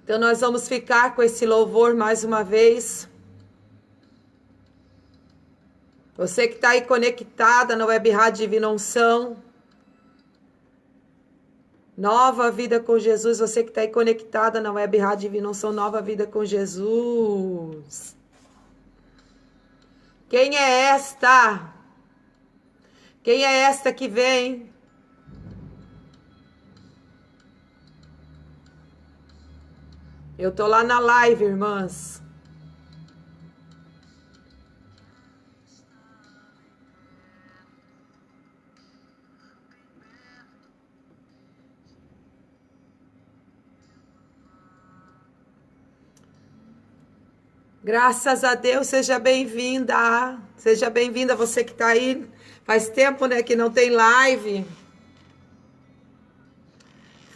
Então nós vamos ficar com esse louvor mais uma vez. Você que está aí conectada na Web Rádio Divina Unção, Nova Vida com Jesus. Você que está aí conectada na Web Rádio Divina Unção, Nova Vida com Jesus. Quem é esta? Quem é esta que vem? Eu tô lá na live, irmãs. Graças a Deus, seja bem-vinda. Seja bem-vinda você que tá aí. Faz tempo, né, que não tem live.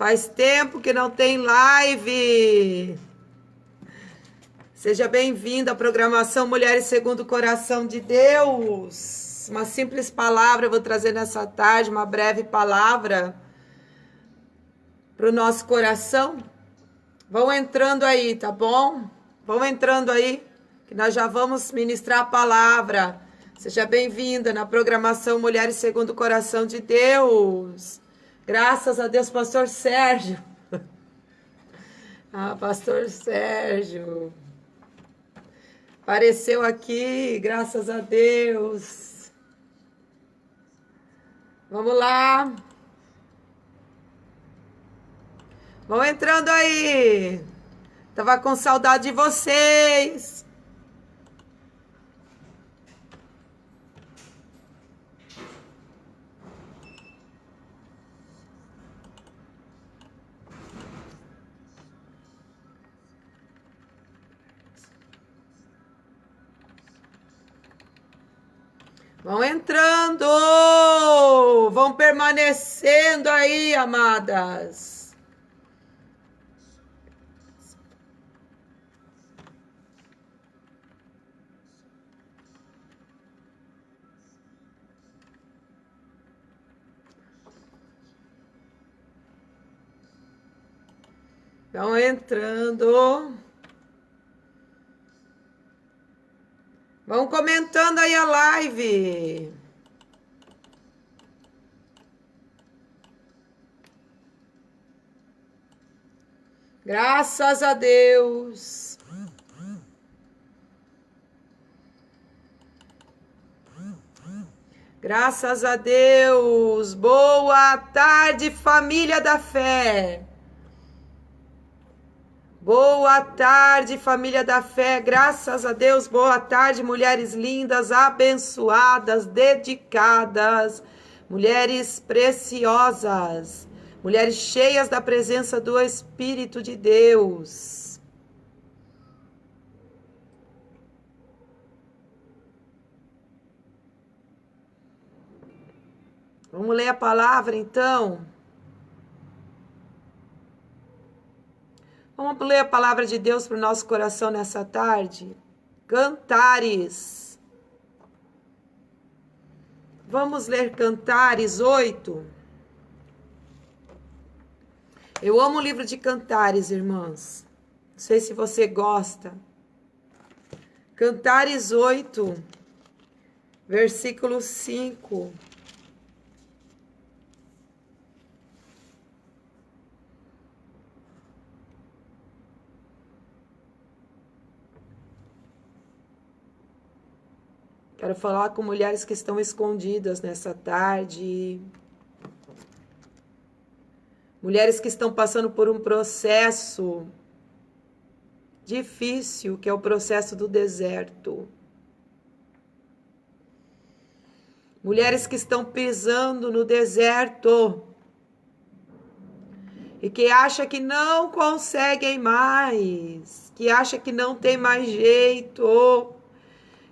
Faz tempo que não tem live. Seja bem-vinda à programação Mulheres Segundo o Coração de Deus. Uma simples palavra eu vou trazer nessa tarde, uma breve palavra para o nosso coração. Vão entrando aí, tá bom? Vão entrando aí, que nós já vamos ministrar a palavra. Seja bem-vinda na programação Mulheres Segundo o Coração de Deus. Graças a Deus, pastor Sérgio. Pastor Sérgio. Apareceu aqui, graças a Deus. Vamos lá. Vão entrando aí. Tava com saudade de vocês. Vão entrando, vão permanecendo aí, amadas. Vão entrando. Vão comentando aí a live. Graças a Deus. Graças a Deus. Boa tarde, família da fé. Boa tarde, família da fé, graças a Deus, boa tarde, mulheres lindas, abençoadas, dedicadas, mulheres preciosas, mulheres cheias da presença do Espírito de Deus. Vamos ler a palavra, então? Vamos ler a palavra de Deus para o nosso coração nessa tarde? Cantares. Vamos ler Cantares 8. Eu amo o livro de Cantares, irmãs. Não sei se você gosta. Cantares 8, versículo 5. Quero falar com mulheres que estão escondidas nessa tarde. Mulheres que estão passando por um processo difícil, que é o processo do deserto. Mulheres que estão pisando no deserto e que acham que não conseguem mais, que acham que não tem mais jeito,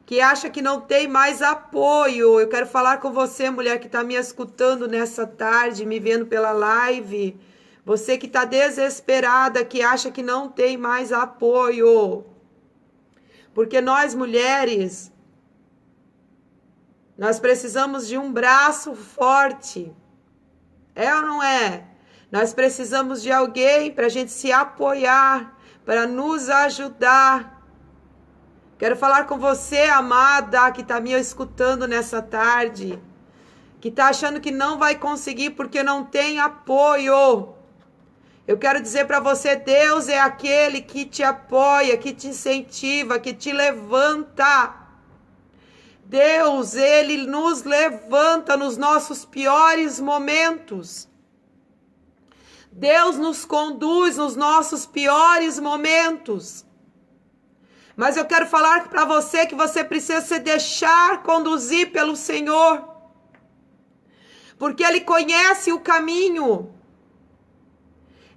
que acha que não tem mais apoio. Eu quero falar com você, mulher que está me escutando nessa tarde, me vendo pela live. Você que está desesperada, que acha que não tem mais apoio. Porque nós, mulheres, nós precisamos de um braço forte. É ou não é? Nós precisamos de alguém para a gente se apoiar, para nos ajudar. Quero falar com você, amada, que está me escutando nessa tarde, que está achando que não vai conseguir porque não tem apoio. Eu quero dizer para você, Deus é aquele que te apoia, que te incentiva, que te levanta. Deus, Ele nos levanta nos nossos piores momentos. Deus nos conduz nos nossos piores momentos. Mas eu quero falar para você que você precisa se deixar conduzir pelo Senhor. Porque Ele conhece o caminho.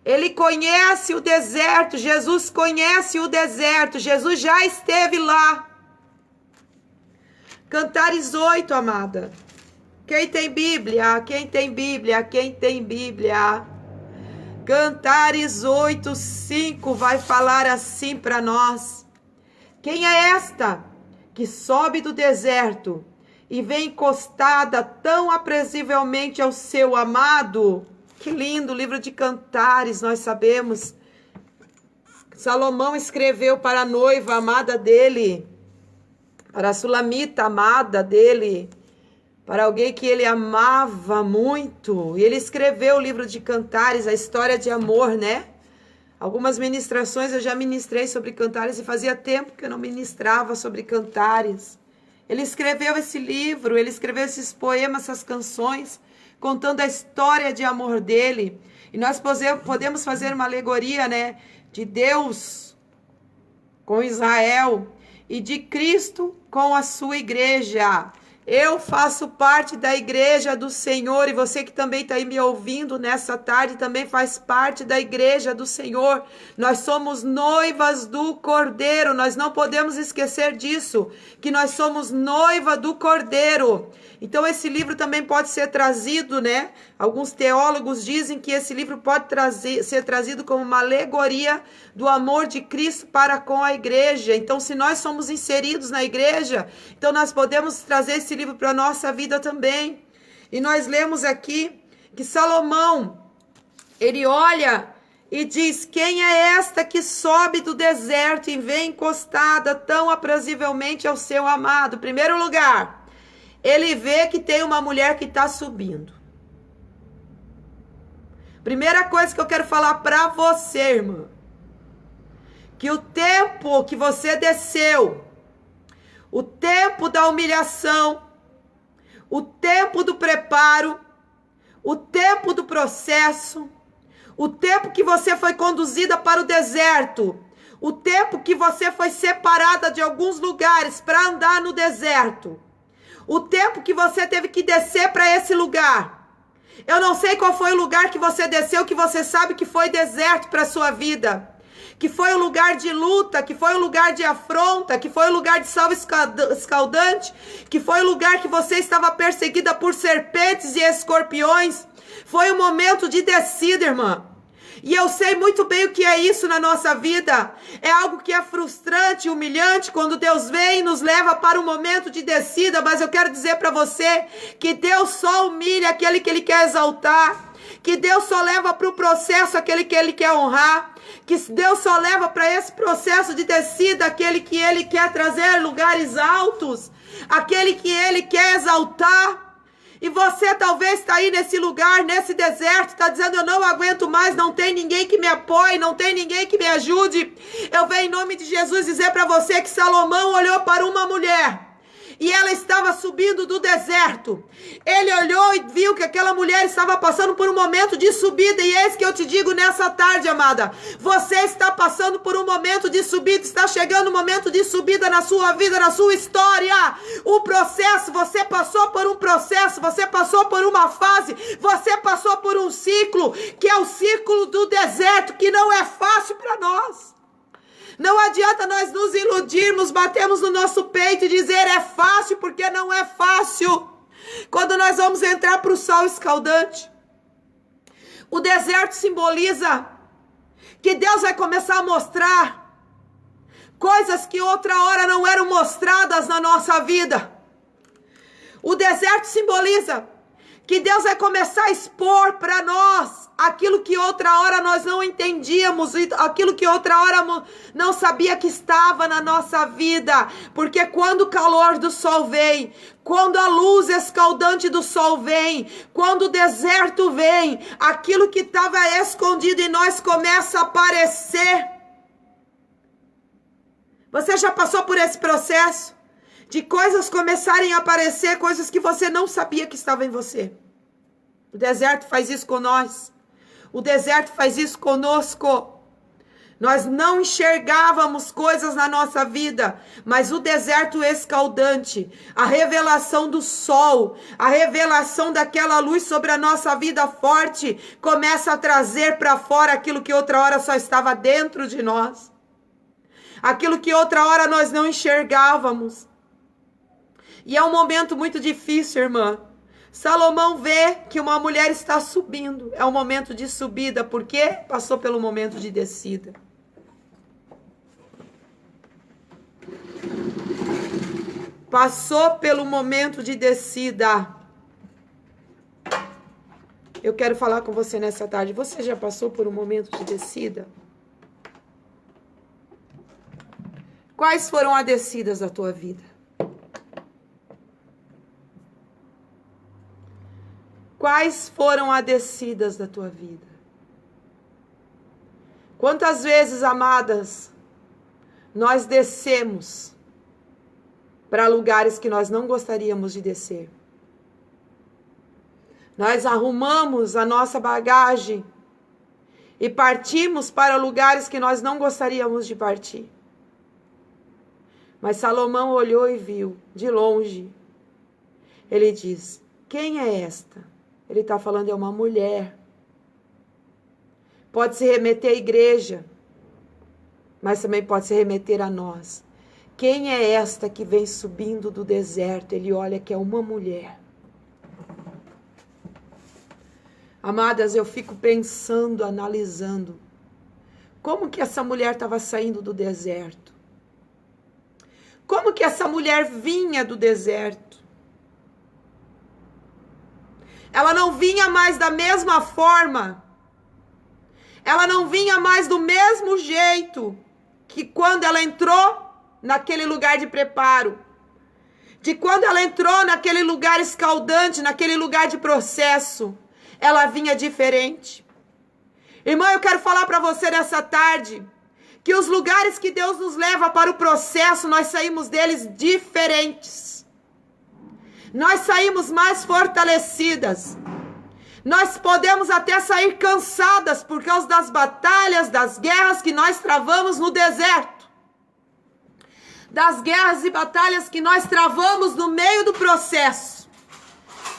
Ele conhece o deserto. Jesus conhece o deserto. Jesus já esteve lá. Cantares 8, amada. Quem tem Bíblia? Quem tem Bíblia? Quem tem Bíblia? Cantares 8, 5 vai falar assim para nós. Quem é esta que sobe do deserto e vem encostada tão aprezivelmente ao seu amado? Que lindo, livro de Cantares, nós sabemos. Salomão escreveu para a noiva amada dele, para a sulamita amada dele, para alguém que ele amava muito. E ele escreveu o livro de Cantares, a história de amor, né? Algumas ministrações eu já ministrei sobre Cantares e fazia tempo que eu não ministrava sobre Cantares. Ele escreveu esse livro, ele escreveu esses poemas, essas canções, contando a história de amor dele. E nós podemos fazer uma alegoria, né, de Deus com Israel e de Cristo com a sua igreja. Eu faço parte da igreja do Senhor e você que também está aí me ouvindo nessa tarde também faz parte da igreja do Senhor. Nós somos noivas do Cordeiro, nós não podemos esquecer disso, que nós somos noiva do Cordeiro. Então esse livro também pode ser trazido, né? Alguns teólogos dizem que esse livro pode ser trazido como uma alegoria do amor de Cristo para com a igreja. Então se nós somos inseridos na igreja, então nós podemos trazer esse livro para a nossa vida também. E nós lemos aqui que Salomão, ele olha e diz: quem é esta que sobe do deserto e vem encostada tão aprazivelmente ao seu amado? Primeiro lugar, ele vê que tem uma mulher que está subindo. Primeira coisa que eu quero falar para você, irmã, que o tempo que você desceu, o tempo da humilhação, o tempo do preparo, o tempo do processo, o tempo que você foi conduzida para o deserto, o tempo que você foi separada de alguns lugares para andar no deserto, o tempo que você teve que descer para esse lugar. Eu não sei qual foi o lugar que você desceu, que você sabe que foi deserto para a sua vida, que foi um lugar de luta, que foi um lugar de afronta, que foi um lugar de sal escaldante, que foi um lugar que você estava perseguida por serpentes e escorpiões. Foi um momento de descida, irmã. E eu sei muito bem o que é isso na nossa vida. É algo que é frustrante, humilhante, quando Deus vem e nos leva para um momento de descida. Mas eu quero dizer para você que Deus só humilha aquele que Ele quer exaltar. Que Deus só leva para o processo aquele que Ele quer honrar. Que Deus só leva para esse processo de descida aquele que Ele quer trazer lugares altos. Aquele que Ele quer exaltar. E você talvez está aí nesse lugar, nesse deserto, está dizendo: eu não aguento mais, não tem ninguém que me apoie, não tem ninguém que me ajude. Eu venho em nome de Jesus dizer para você que Salomão olhou para uma mulher e ela estava subindo do deserto. Ele olhou e viu que aquela mulher estava passando por um momento de subida. E eis que eu te digo nessa tarde, amada, você está passando por um momento de subida. Está chegando um momento de subida na sua vida, na sua história. O processo, você passou por um processo, você passou por uma fase, você passou por um ciclo, que é o ciclo do deserto, que não é fácil para nós. Não adianta nós nos iludirmos, batermos no nosso peito e dizer é fácil, porque não é fácil. Quando nós vamos entrar para o sol escaldante, o deserto simboliza que Deus vai começar a mostrar coisas que outra hora não eram mostradas na nossa vida. O deserto simboliza que Deus vai começar a expor para nós aquilo que outra hora nós não entendíamos, aquilo que outra hora não sabia que estava na nossa vida, porque quando o calor do sol vem, quando a luz escaldante do sol vem, quando o deserto vem, aquilo que estava escondido em nós começa a aparecer. Você já passou por esse processo de coisas começarem a aparecer, coisas que você não sabia que estavam em você? O deserto faz isso com nós. O deserto faz isso conosco. Nós não enxergávamos coisas na nossa vida, mas o deserto escaldante, a revelação do sol, a revelação daquela luz sobre a nossa vida forte, começa a trazer para fora aquilo que outra hora só estava dentro de nós. Aquilo que outra hora nós não enxergávamos. E é um momento muito difícil, irmã. Salomão vê que uma mulher está subindo. É um momento de subida, porque passou pelo momento de descida. Passou pelo momento de descida. Eu quero falar com você nessa tarde. Você já passou por um momento de descida? Quais foram as descidas da tua vida? Quais foram as descidas da tua vida? Quantas vezes, amadas, nós descemos para lugares que nós não gostaríamos de descer? Nós arrumamos a nossa bagagem e partimos para lugares que nós não gostaríamos de partir. Mas Salomão olhou e viu, de longe. Ele diz: quem é esta? Ele está falando, é uma mulher. Pode se remeter à igreja, mas também pode se remeter a nós. Quem é esta que vem subindo do deserto? Ele olha que é uma mulher. Amadas, eu fico pensando, analisando, como que essa mulher estava saindo do deserto? Como que essa mulher vinha do deserto? Ela não vinha mais da mesma forma. Ela não vinha mais do mesmo jeito que quando ela entrou naquele lugar de preparo. De quando ela entrou naquele lugar escaldante, naquele lugar de processo. Ela vinha diferente. Irmã, eu quero falar para você nessa tarde que os lugares que Deus nos leva para o processo, nós saímos deles diferentes. Nós saímos mais fortalecidas. Nós podemos até sair cansadas por causa das batalhas, das guerras que nós travamos no deserto. Das guerras e batalhas que nós travamos no meio do processo.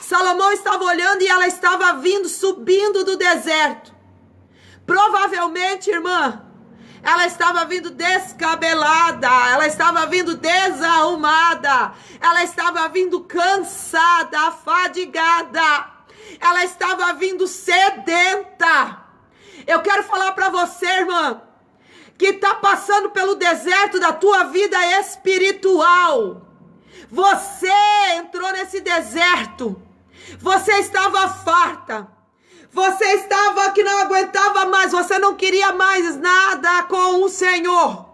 Salomão estava olhando e ela estava vindo, subindo do deserto. Provavelmente, irmã, ela estava vindo descabelada, ela estava vindo desarrumada, ela estava vindo cansada, afadigada, ela estava vindo sedenta. Eu quero falar para você, irmã, que está passando pelo deserto da tua vida espiritual. Você entrou nesse deserto, você estava farta. Você estava que não aguentava mais, você não queria mais nada com o Senhor.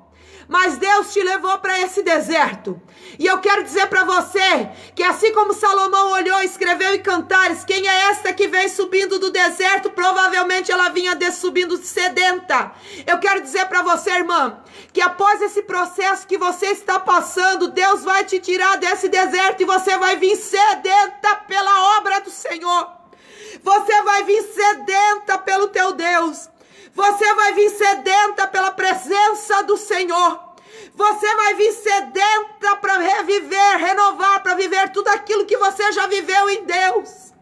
Mas Deus te levou para esse deserto. E eu quero dizer para você que assim como Salomão olhou e escreveu em Cantares, quem é esta que vem subindo do deserto? Provavelmente ela vinha subindo sedenta. Eu quero dizer para você, irmã, que após esse processo que você está passando, Deus vai te tirar desse deserto e você vai vir sedenta pela obra do Senhor. Você vai vir sedenta pelo teu Deus. Você vai vir sedenta pela presença do Senhor. Você vai vir sedenta para reviver, renovar, para viver tudo aquilo que você já viveu em Deus.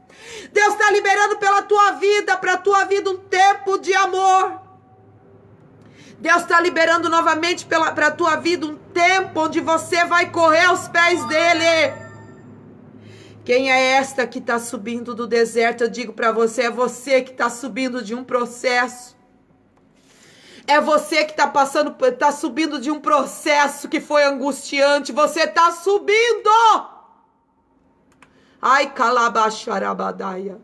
Deus está liberando pela tua vida, para a tua vida um tempo de amor. Deus está liberando novamente para a tua vida um tempo onde você vai correr aos pés dEle. Quem é esta que está subindo do deserto? Eu digo para você, é você que está subindo de um processo. É você que está subindo de um processo que foi angustiante. Você está subindo. Ai, calabacharabadaia.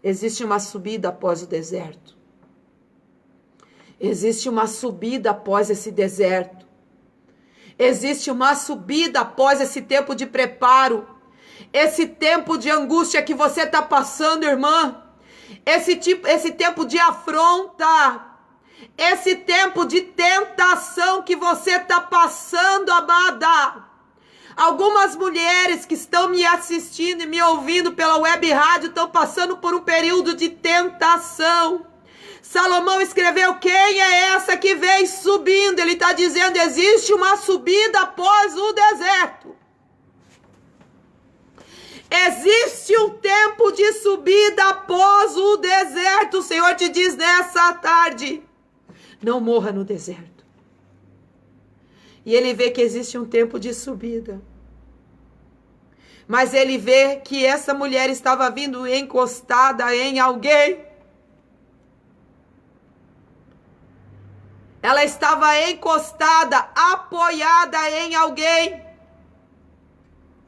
Existe uma subida após o deserto. Existe uma subida após esse deserto. Existe uma subida após esse tempo de preparo. Esse tempo de angústia que você está passando, irmã. Esse tempo de afronta. Esse tempo de tentação que você está passando, amada. Algumas mulheres que estão me assistindo e me ouvindo pela web rádio estão passando por um período de tentação. Salomão escreveu: quem é essa que vem subindo? Ele está dizendo: existe uma subida após o deserto. Existe um tempo de subida após o deserto. O Senhor te diz nessa tarde: não morra no deserto. E ele vê que existe um tempo de subida. Mas ele vê que essa mulher estava vindo encostada em alguém. Ela estava encostada, apoiada em alguém.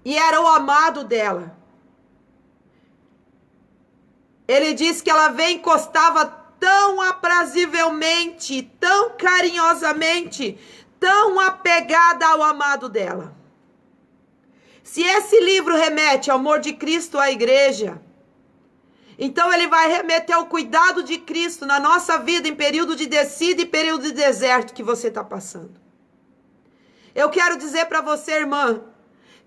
E era o amado dela. Ele diz que ela vem encostava tão aprazivelmente, tão carinhosamente, tão apegada ao amado dela. Se esse livro remete ao amor de Cristo à igreja, então ele vai remeter ao cuidado de Cristo na nossa vida em período de descida e período de deserto que você está passando. Eu quero dizer para você, irmã,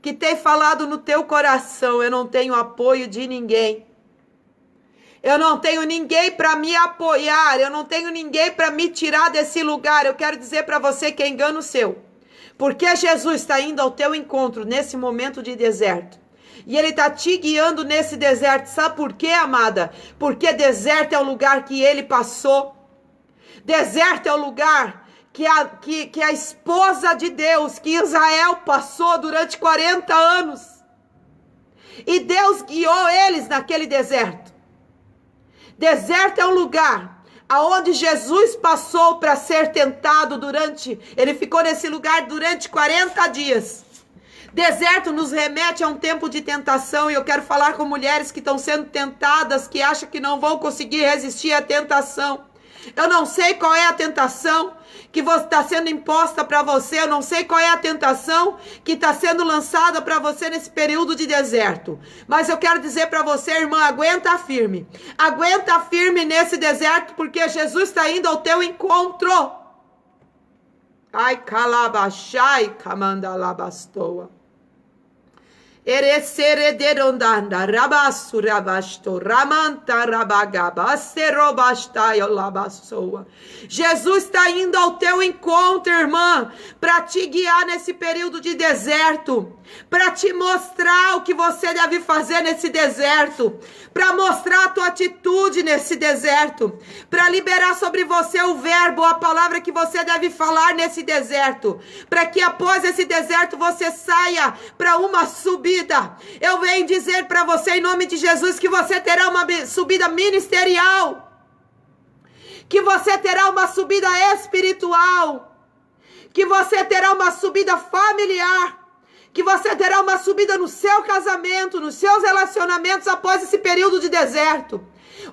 que tem falado no teu coração: eu não tenho apoio de ninguém. Eu não tenho ninguém para me apoiar, eu não tenho ninguém para me tirar desse lugar. Eu quero dizer para você que é engano seu. Porque Jesus está indo ao teu encontro nesse momento de deserto. E Ele está te guiando nesse deserto. Sabe por quê, amada? Porque deserto é o lugar que Ele passou. Deserto é o lugar que a esposa de Deus, que Israel passou durante 40 anos. E Deus guiou eles naquele deserto. Deserto é um lugar aonde Jesus passou para ser tentado ele ficou nesse lugar durante 40 dias. Deserto nos remete a um tempo de tentação, e eu quero falar com mulheres que estão sendo tentadas, que acham que não vão conseguir resistir à tentação. Eu não sei qual é a tentação que está sendo imposta para você, eu não sei qual é a tentação que está sendo lançada para você nesse período de deserto. Mas eu quero dizer para você, irmã, aguenta firme nesse deserto, porque Jesus está indo ao teu encontro. Ai, calabachai, camandalabastoa. Erecerederondanda, rabasso, rabasto, ramanta, rabagaba, serobastai, labassoa. Jesus está indo ao teu encontro, irmã, para te guiar nesse período de deserto, para te mostrar o que você deve fazer nesse deserto, para mostrar a tua atitude nesse deserto, para liberar sobre você o verbo, a palavra que você deve falar nesse deserto, para que após esse deserto você saia para uma subida. Eu venho dizer para você em nome de Jesus que você terá uma subida ministerial, que você terá uma subida espiritual, que você terá uma subida familiar, que você terá uma subida no seu casamento, nos seus relacionamentos após esse período de deserto.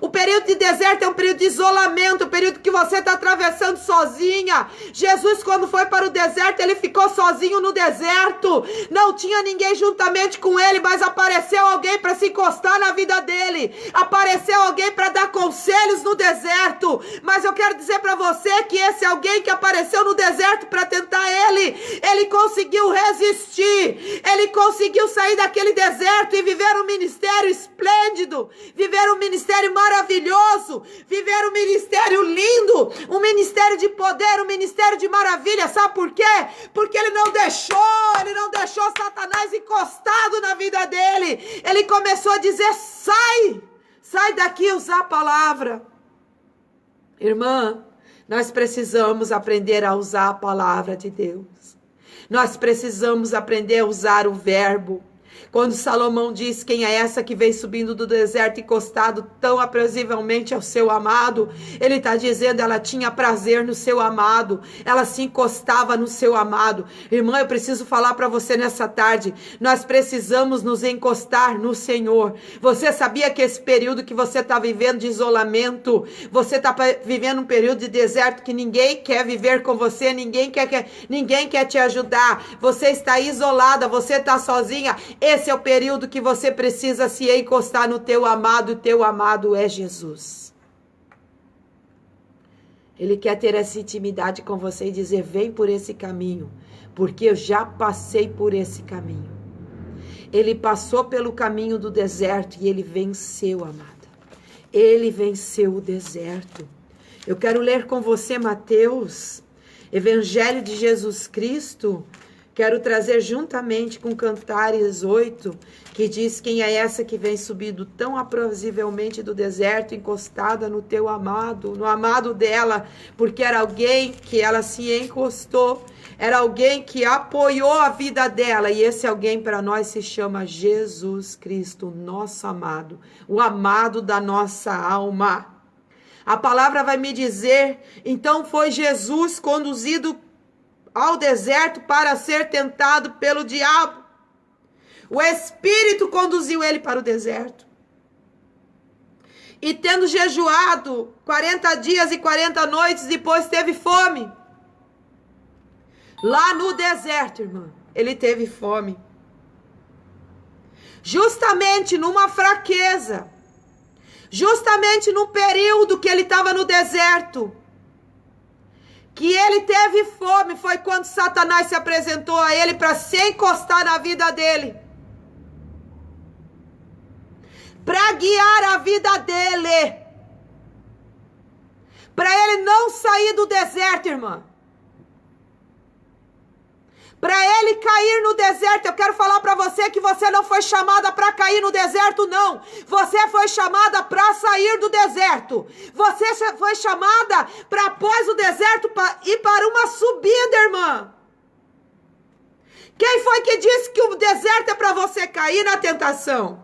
O período de deserto é um período de isolamento, um período que você está atravessando sozinha. Jesus, quando foi para o deserto, ele ficou sozinho no deserto. Não tinha ninguém juntamente com ele, mas apareceu alguém para se encostar na vida dele. Apareceu alguém para dar conselhos no deserto. Mas eu quero dizer para você que esse alguém que apareceu no deserto para tentar ele conseguiu resistir. Ele conseguiu sair daquele deserto e viver um ministério esplêndido, viver um ministério maravilhoso, viver um ministério lindo, um ministério de poder, um ministério de maravilha. Sabe por quê? Porque ele não deixou Satanás encostado na vida dele. Ele começou a dizer: sai daqui, usar a palavra. Irmã, nós precisamos aprender a usar a palavra de Deus. Nós precisamos aprender a usar o verbo. Quando Salomão diz: quem é essa que vem subindo do deserto encostado tão aprazivelmente ao seu amado? Ele está dizendo, ela tinha prazer no seu amado, ela se encostava no seu amado. Irmã, eu preciso falar para você nessa tarde, nós precisamos nos encostar no Senhor. Você sabia que esse período que você está vivendo de isolamento, você está vivendo um período de deserto que ninguém quer viver com você, ninguém quer te ajudar, você está isolada, você está sozinha. Esse é o período que você precisa se encostar no teu amado, e teu amado é Jesus. Ele quer ter essa intimidade com você e dizer: vem por esse caminho, porque eu já passei por esse caminho. Ele passou pelo caminho do deserto e ele venceu, amada. Ele venceu o deserto. Eu quero ler com você Mateus, Evangelho de Jesus Cristo. Quero trazer juntamente com Cantares 8, que diz: quem é essa que vem subindo tão aprazivelmente do deserto, encostada no teu amado, no amado dela, porque era alguém que ela se encostou, era alguém que apoiou a vida dela, e esse alguém para nós se chama Jesus Cristo, nosso amado, o amado da nossa alma. A palavra vai me dizer: então foi Jesus conduzido ao deserto para ser tentado pelo diabo. O Espírito conduziu ele para o deserto. E tendo jejuado 40 dias e 40 noites, depois teve fome. Lá no deserto, irmã, ele teve fome. Justamente numa fraqueza. Justamente no período que ele estava no deserto, que ele teve fome, foi quando Satanás se apresentou a ele para se encostar na vida dele, para guiar a vida dele, para ele não sair do deserto, irmã, para ele cair no deserto. Eu quero falar para você que você não foi chamada para cair no deserto, não. Você foi chamada para sair do deserto. Você foi chamada para, após o deserto, ir para uma subida, irmã. Quem foi que disse que o deserto é para você cair na tentação?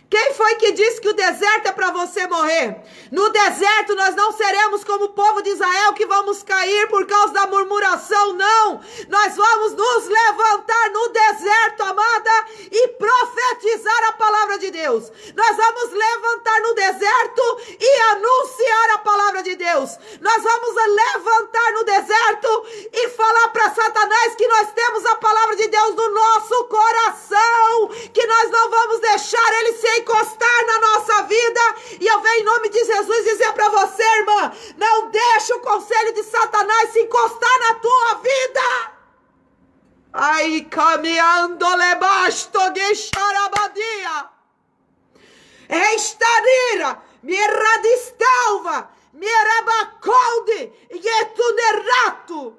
Quem foi que disse que o deserto é para você morrer? No deserto nós não seremos como o povo de Israel, que vamos cair por causa da murmuração, não. Nós vamos nos levantar no deserto, amada, e profetizar a palavra de Deus. Nós vamos levantar no deserto e anunciar a palavra de Deus. Nós vamos levantar no deserto e falar para Satanás que nós temos a palavra de Deus no nosso coração, que nós não vamos deixar ele se encostar na nossa vida. E eu venho em nome de Jesus dizer para você, irmã, não deixe o conselho de Satanás se encostar na tua vida. Ai, caminhando lebasto guixarabadia, estarira, miradistalva, mirabacolde, yetunerato.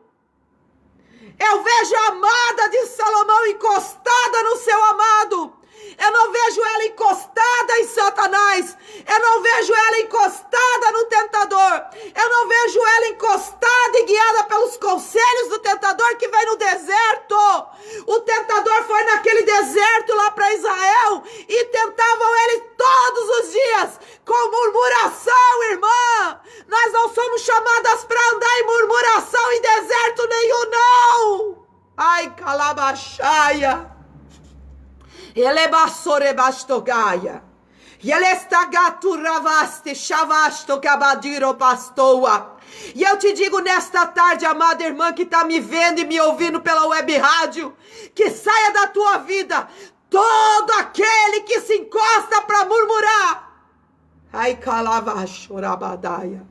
Eu vejo a amada de Salomão encostada no seu amado. Eu não vejo ela encostada em Satanás. Eu não vejo ela encostada no tentador. Eu não vejo ela encostada e guiada pelos conselhos do tentador que vem no deserto. O tentador foi naquele deserto lá para Israel e tentavam ele todos os dias com murmuração, irmã. Nós não somos chamadas para andar em murmuração em deserto nenhum, não. Ai, calabachaia. Ele bassorebastogaya. Ele está gaturavaste chavasto cabadiro pastoa. E eu te digo nesta tarde, amada irmã que está me vendo e me ouvindo pela web rádio, que saia da tua vida todo aquele que se encosta para murmurar. Ai, calavachorabadaia.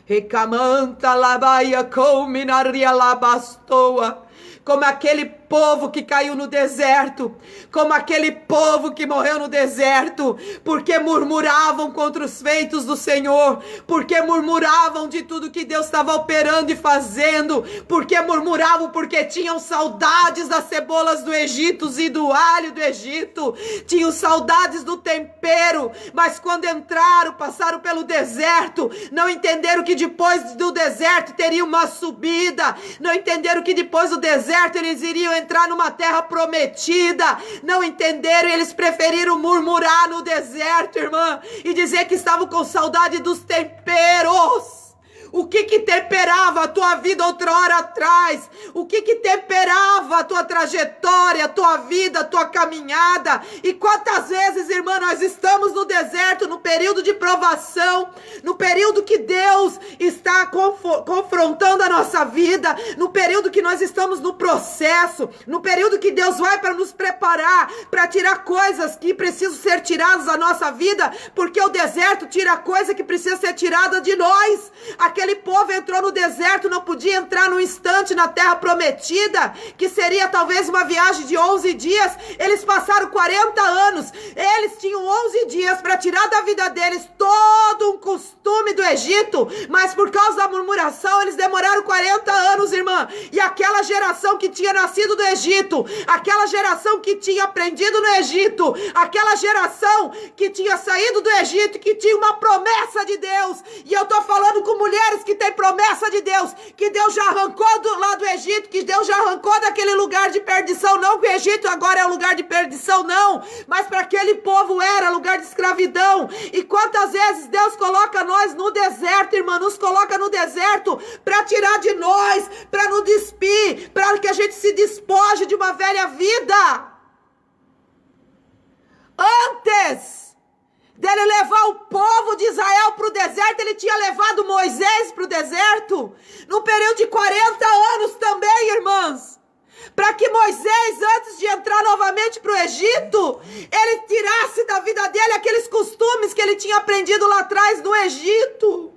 Recamanta labaia cominaria labastoa. Como aquele povo que caiu no deserto, como aquele povo que morreu no deserto, porque murmuravam contra os feitos do Senhor, porque murmuravam de tudo que Deus estava operando e fazendo, porque murmuravam porque tinham saudades das cebolas do Egito e do alho do Egito, tinham saudades do tempero, mas quando entraram, passaram pelo deserto, não entenderam que depois do deserto teria uma subida, não entenderam que depois do deserto eles iriam entrar numa terra prometida, não entenderam e eles preferiram murmurar no deserto, irmã, e dizer que estavam com saudade dos temperos. O que temperava a tua vida outra hora atrás? O que temperava a tua trajetória, a tua vida, a tua caminhada? E quantas vezes, irmã, nós estamos no deserto, no período de provação, no período que Deus está confrontando a nossa vida, no período que nós estamos no processo, no período que Deus vai para nos preparar, para tirar coisas que precisam ser tiradas da nossa vida, porque o deserto tira coisa que precisa ser tirada de nós. Aquele povo entrou no deserto, não podia entrar num instante na terra prometida, que seria talvez uma viagem de 11 dias. Eles passaram 40 anos, eles tinham 11 dias para tirar da vida deles todo um costume do Egito, mas por causa da murmuração, eles demoraram 40 anos, irmã. E aquela geração que tinha nascido do Egito, aquela geração que tinha aprendido no Egito, aquela geração que tinha saído do Egito, que tinha uma promessa de Deus, e eu tô falando com mulheres que tem promessa de Deus, que Deus já arrancou lá do Egito, que Deus já arrancou daquele lugar de perdição, não que o Egito agora é um lugar de perdição, não, mas para aquele povo era lugar de escravidão. E quantas vezes Deus coloca nós no deserto, irmã, nos coloca no deserto para tirar de nós, para nos despir, para que a gente se despoje de uma velha vida. Antes dele levar o povo de Israel para o deserto, ele tinha levado Moisés para o deserto, num período de 40 anos também, irmãs, para que Moisés, antes de entrar novamente para o Egito, ele tirasse da vida dele aqueles costumes que ele tinha aprendido lá atrás no Egito.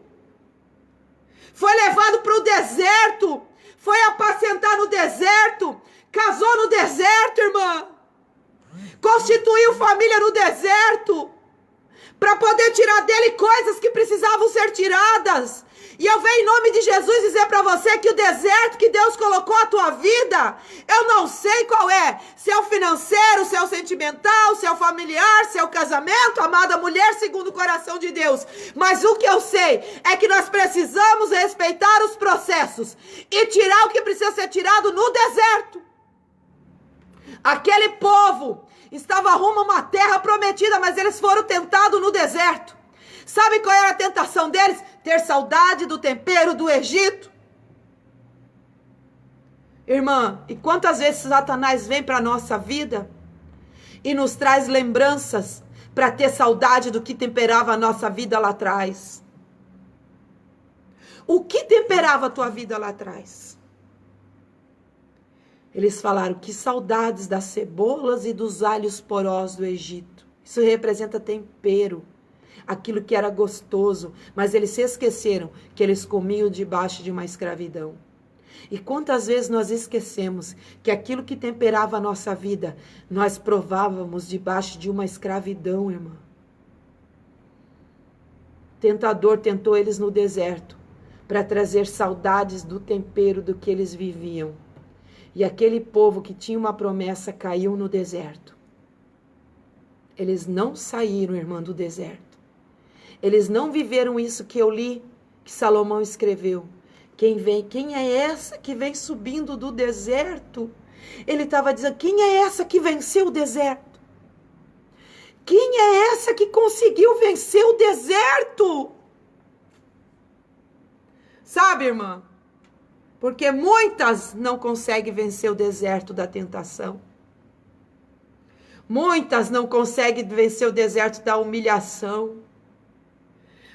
Foi levado para o deserto, foi apacentar no deserto, casou no deserto, irmã, constituiu família no deserto, para poder tirar dele coisas que precisavam ser tiradas. E eu venho em nome de Jesus dizer para você que o deserto que Deus colocou a tua vida, eu não sei qual é, se é o financeiro, se é o sentimental, se é o familiar, se é o casamento, amada mulher segundo o coração de Deus, mas o que eu sei é que nós precisamos respeitar os processos e tirar o que precisa ser tirado no deserto. Aquele povo estava rumo a uma terra prometida, mas eles foram tentados no deserto. Sabe qual era a tentação deles? Ter saudade do tempero do Egito. Irmã, e quantas vezes Satanás vem para a nossa vida e nos traz lembranças para ter saudade do que temperava a nossa vida lá atrás? O que temperava a tua vida lá atrás? Eles falaram que saudades das cebolas e dos alhos porós do Egito. Isso representa tempero, aquilo que era gostoso, mas eles se esqueceram que eles comiam debaixo de uma escravidão. E quantas vezes nós esquecemos que aquilo que temperava a nossa vida, nós provávamos debaixo de uma escravidão, irmã. Tentador tentou eles no deserto para trazer saudades do tempero do que eles viviam. E aquele povo que tinha uma promessa caiu no deserto. Eles não saíram, irmã, do deserto. Eles não viveram isso que eu li, que Salomão escreveu. Quem é essa que vem subindo do deserto? Ele estava dizendo, quem é essa que venceu o deserto? Quem é essa que conseguiu vencer o deserto? Sabe, irmã? Porque muitas não conseguem vencer o deserto da tentação. Muitas não conseguem vencer o deserto da humilhação.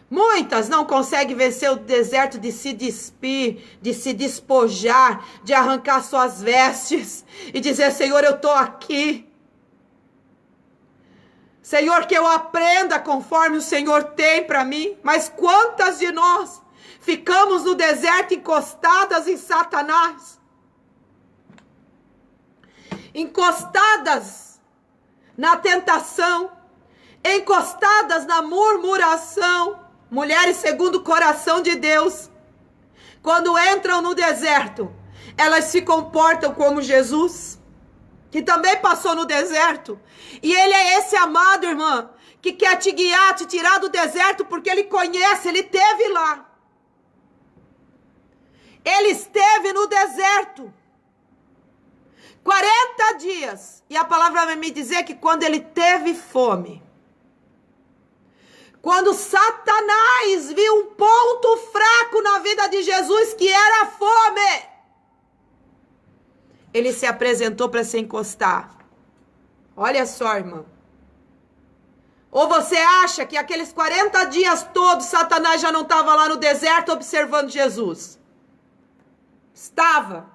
Muitas não conseguem vencer o deserto de se despir, de se despojar, de arrancar suas vestes e dizer, Senhor, eu estou aqui. Senhor, que eu aprenda conforme o Senhor tem para mim. Mas quantas de nós ficamos no deserto encostadas em Satanás? Encostadas na tentação, encostadas na murmuração. Mulheres segundo o coração de Deus, quando entram no deserto, elas se comportam como Jesus, que também passou no deserto. E ele é esse amado, irmã, que quer te guiar, te tirar do deserto, porque ele conhece, ele esteve lá. Ele esteve no deserto. 40 dias. E a palavra vai me dizer que quando ele teve fome, quando Satanás viu um ponto fraco na vida de Jesus, que era a fome, ele se apresentou para se encostar. Olha só, irmã. Ou você acha que aqueles 40 dias todos Satanás já não estava lá no deserto observando Jesus? Estava.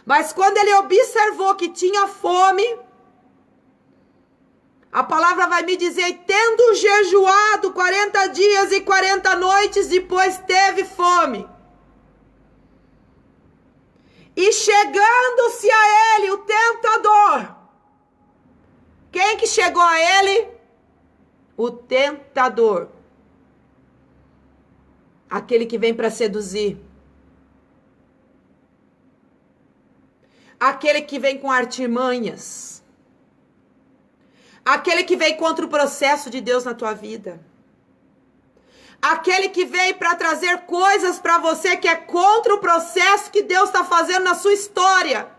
Mas quando ele observou que tinha fome, a palavra vai me dizer, tendo jejuado 40 dias e 40 noites, depois teve fome. E chegando-se a ele o tentador. Quem que chegou a ele? O tentador. Aquele que vem para seduzir. Aquele que vem com artimanhas. Aquele que vem contra o processo de Deus na tua vida. Aquele que vem para trazer coisas para você que é contra o processo que Deus está fazendo na sua história.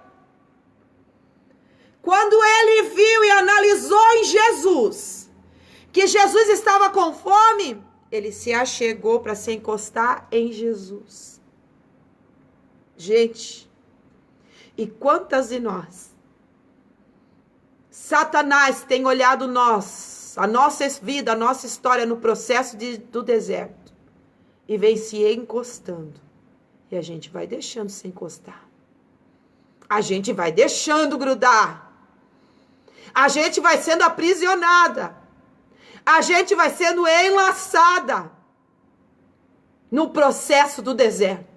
Quando ele viu e analisou em Jesus, que Jesus estava com fome, ele se achegou para se encostar em Jesus. Gente, e quantas de nós, Satanás tem olhado nós, a nossa vida, a nossa história no processo do deserto, e vem se encostando, e a gente vai deixando se encostar, a gente vai deixando grudar, a gente vai sendo aprisionada, a gente vai sendo enlaçada no processo do deserto.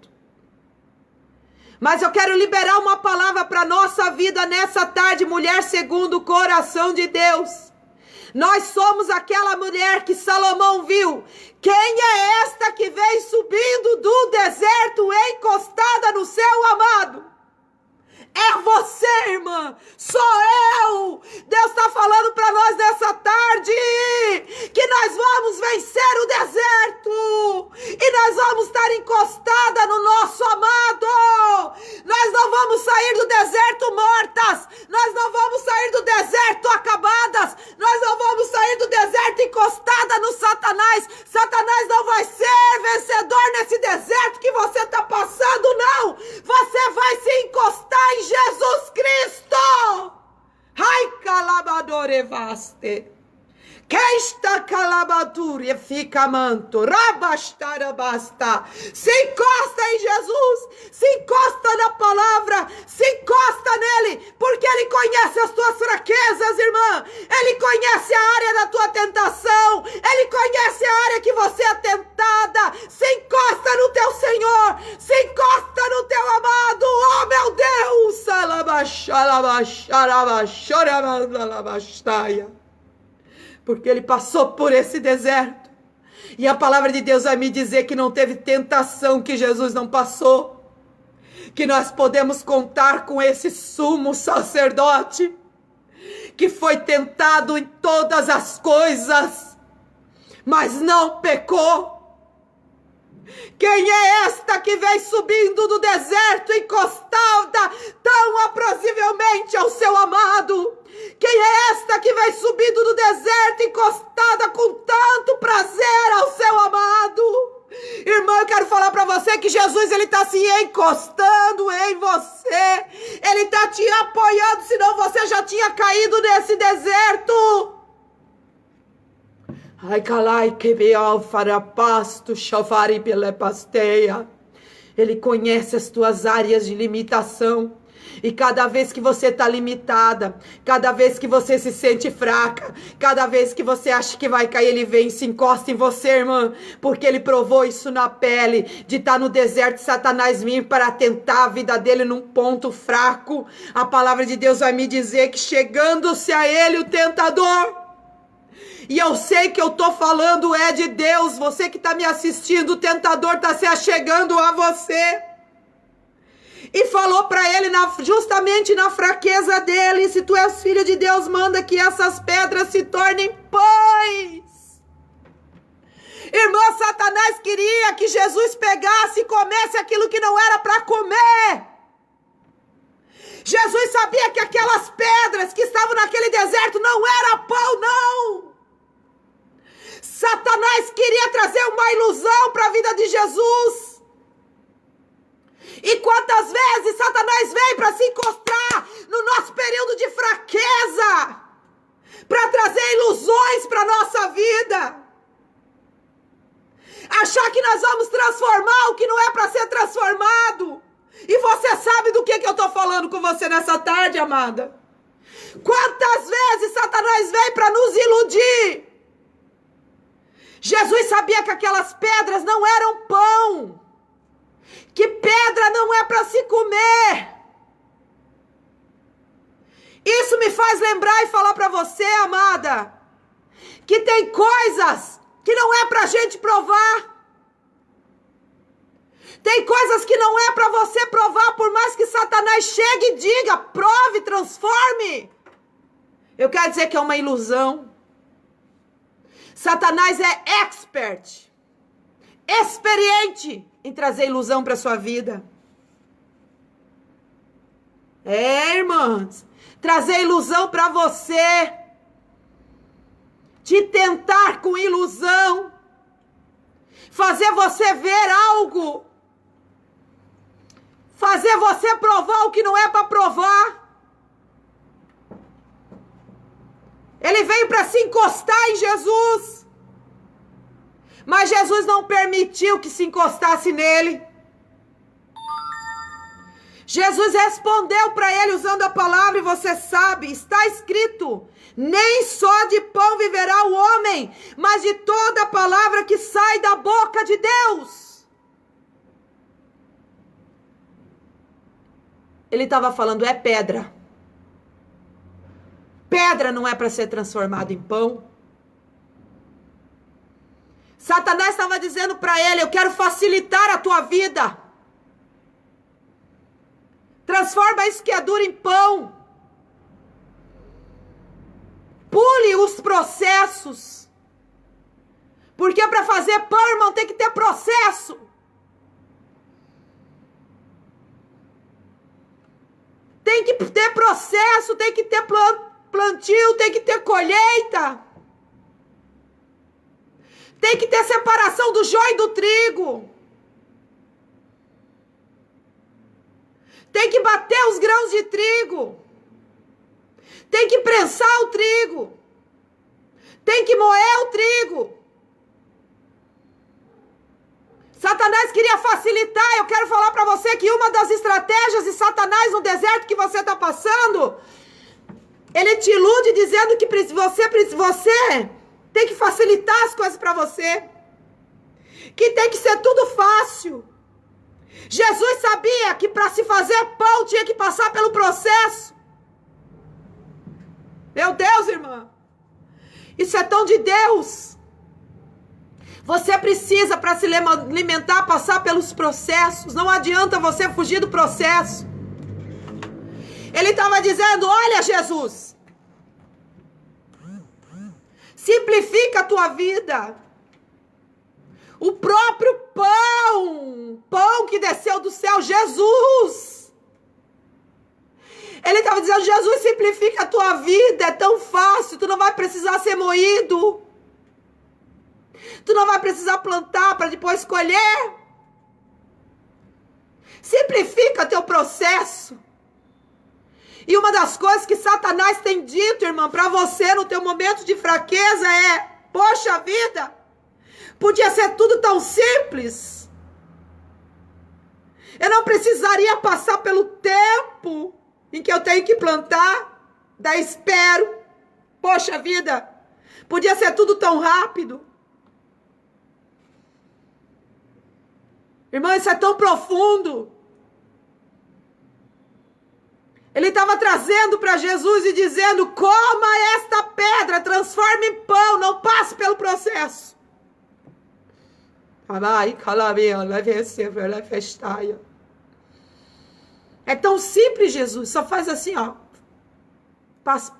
Mas eu quero liberar uma palavra para a nossa vida nessa tarde, mulher segundo o coração de Deus. Nós somos aquela mulher que Salomão viu. Quem é esta que vem subindo do deserto encostada no seu amado? É você, irmã. Sou eu. Deus está falando para nós nessa tarde que nós vamos vencer o deserto e nós vamos estar encostada no nosso amado. Nós não vamos sair do deserto mortas. Nós não vamos sair do deserto acabadas. Nós não vamos sair do deserto encostada no Satanás. Satanás não vai ser vencedor nesse deserto que você está passando, não. Você vai se encostar em Jesus Cristo. Ai, calabadore vaste. Que esta calabadura fica manto. Rabastarabasta. Se encosta em Jesus. Se encosta na palavra. Se encosta nele. Porque ele conhece as tuas fraquezas, irmã. Ele conhece a área da tua tentação. Ele conhece a área que você é tentada. Se encosta no teu Senhor. Se encosta no teu amado. Oh, meu Deus. Porque ele passou por esse deserto. E a palavra de Deus vai me dizer que não teve tentação que Jesus não passou. Que nós podemos contar com esse sumo sacerdote, que foi tentado em todas as coisas, mas não pecou. Quem é esta que vem subindo do deserto encostada tão aproximadamente ao seu amado? Quem é esta que vem subindo do deserto encostada com tanto prazer ao seu amado? Irmã, eu quero falar para você que Jesus, ele está se encostando em você. Ele está te apoiando, senão você já tinha caído nesse deserto. Ai, calai que beal farapasto, chavari pelepasteia. Ele conhece as tuas áreas de limitação. E cada vez que você está limitada, cada vez que você se sente fraca, cada vez que você acha que vai cair, ele vem e se encosta em você, irmã. Porque ele provou isso na pele, de estar no deserto, Satanás vir para tentar a vida dele num ponto fraco. A palavra de Deus vai me dizer que chegando-se a ele o tentador, e eu sei que eu tô falando é de Deus, você que está me assistindo, o tentador está se achegando a você. E falou para ele, justamente na fraqueza dele, se tu és filho de Deus, manda que essas pedras se tornem pães. Irmã, Satanás queria que Jesus pegasse e comesse aquilo que não era para comer. Jesus sabia que aquelas pedras que estavam naquele deserto não era pão, não. Satanás queria trazer uma ilusão para a vida de Jesus. E quantas vezes Satanás vem para se encostar no nosso período de fraqueza, para trazer ilusões para a nossa vida. Achar que nós vamos transformar o que não é para ser transformado. E você sabe do que eu estou falando com você nessa tarde, amada? Quantas vezes Satanás vem para nos iludir? Jesus sabia que aquelas pedras não eram pão. Que pedra não é para se comer. Isso me faz lembrar e falar para você, amada, que tem coisas que não é para a gente provar. Tem coisas que não é para você provar, por mais que Satanás chegue e diga, prove, transforme. Eu quero dizer que é uma ilusão. Satanás é expert, experiente em trazer ilusão para sua vida. Irmãs, trazer ilusão para você, te tentar com ilusão, fazer você ver algo, fazer você provar o que não é para provar. Ele veio para se encostar em Jesus, mas Jesus não permitiu que se encostasse nele. Jesus respondeu para ele usando a palavra, e você sabe, está escrito, nem só de pão viverá o homem, mas de toda a palavra que sai da boca de Deus. Ele estava falando, é pedra. Pedra não é para ser transformada em pão. Satanás estava dizendo para ele, eu quero facilitar a tua vida. Transforma isso que é duro em pão. Pule os processos. Porque para fazer pão, irmão, tem que ter processo. Tem que ter processo, tem que ter plantio, tem que ter colheita. Tem que ter separação do joio e do trigo. Tem que bater os grãos de trigo. Tem que prensar o trigo. Tem que moer o trigo. Satanás queria facilitar. Eu quero falar para você que uma das estratégias de Satanás no deserto que você está passando, ele te ilude dizendo que você tem que facilitar as coisas para você. Que tem que ser tudo fácil. Jesus sabia que para se fazer pão tinha que passar pelo processo. Meu Deus, irmã. Isso é tão de Deus. Você precisa, para se alimentar, passar pelos processos. Não adianta você fugir do processo. Ele estava dizendo, olha, Jesus, simplifica a tua vida. O próprio pão que desceu do céu, Jesus. Ele estava dizendo, Jesus, simplifica a tua vida, é tão fácil, tu não vai precisar ser moído. Tu não vai precisar plantar para depois colher. Simplifica teu processo. E uma das coisas que Satanás tem dito, irmã, para você no teu momento de fraqueza é, poxa vida, podia ser tudo tão simples. Eu não precisaria passar pelo tempo em que eu tenho que plantar, daí espero. Poxa vida, podia ser tudo tão rápido. Irmão, isso é tão profundo. Ele estava trazendo para Jesus e dizendo, coma esta pedra, transforme em pão, não passe pelo processo. É tão simples, Jesus, só faz assim, ó.